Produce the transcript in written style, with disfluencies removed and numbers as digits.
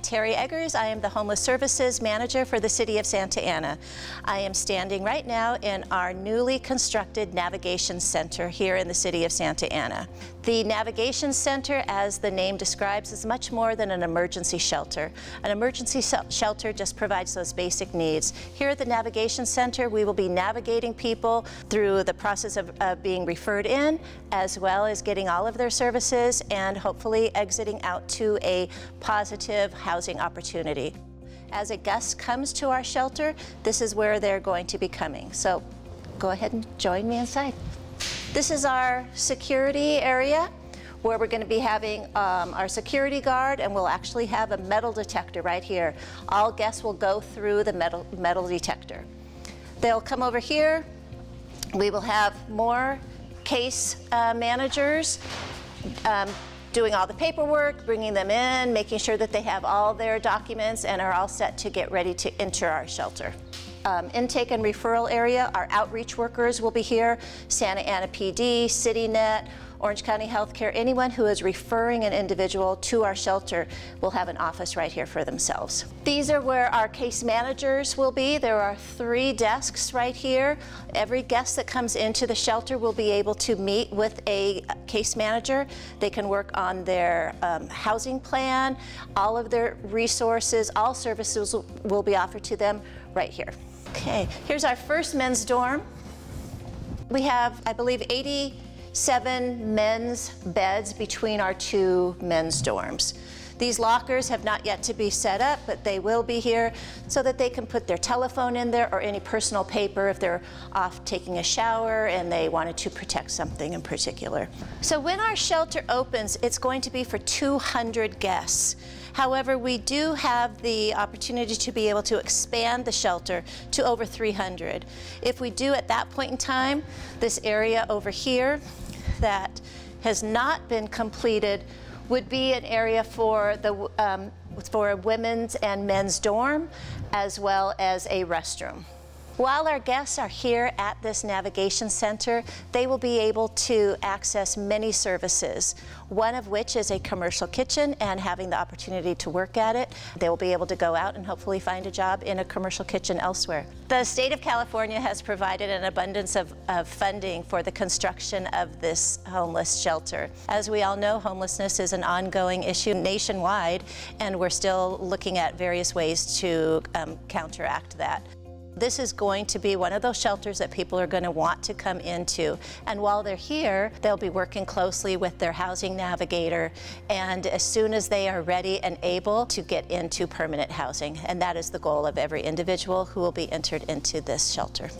Terri Eggers. I am the Homeless Services Manager for the City of Santa Ana. I am standing right now in our newly constructed Navigation Center here in the City of Santa Ana. The Navigation Center, as the name describes, is much more than an emergency shelter. An emergency shelter just provides those basic needs. Here at the Navigation Center, we will be navigating people through the process of being referred in, as well as getting all of their services and hopefully exiting out to a positive housing opportunity. As a guest comes to our shelter, this is where they're going to be coming. So go ahead and join me inside. This is our security area where we're going to be having our security guard, and we'll actually have a metal detector right here. All guests will go through the metal detector. They'll come over here. We will have more case managers doing all the paperwork, bringing them in, making sure that they have all their documents and are all set to get ready to enter our shelter. Intake and referral area, our outreach workers will be here. Santa Ana PD, CityNet, Orange County Healthcare, anyone who is referring an individual to our shelter will have an office right here for themselves. These are where our case managers will be. There are 3 desks right here. Every guest that comes into the shelter will be able to meet with a case manager. They can work on their housing plan, all of their resources, all services will be offered to them right here. Okay, here's our first men's dorm. We have, I believe, 87 men's beds between our 2 men's dorms. These lockers have not yet to be set up, but they will be here so that they can put their telephone in there or any personal paper if they're off taking a shower and they wanted to protect something in particular. So when our shelter opens, it's going to be for 200 guests. However, we do have the opportunity to be able to expand the shelter to over 300. If we do at that point in time, this area over here that has not been completed would be an area for a women's and men's dorm, as well as a restroom. While our guests are here at this Navigation Center, they will be able to access many services, one of which is a commercial kitchen, and having the opportunity to work at it, they will be able to go out and hopefully find a job in a commercial kitchen elsewhere. The state of California has provided an abundance of funding for the construction of this homeless shelter. As we all know, homelessness is an ongoing issue nationwide, and we're still looking at various ways to counteract that. This is going to be one of those shelters that people are going to want to come into. And while they're here, they'll be working closely with their housing navigator, and as soon as they are ready and able to get into permanent housing. And that is the goal of every individual who will be entered into this shelter.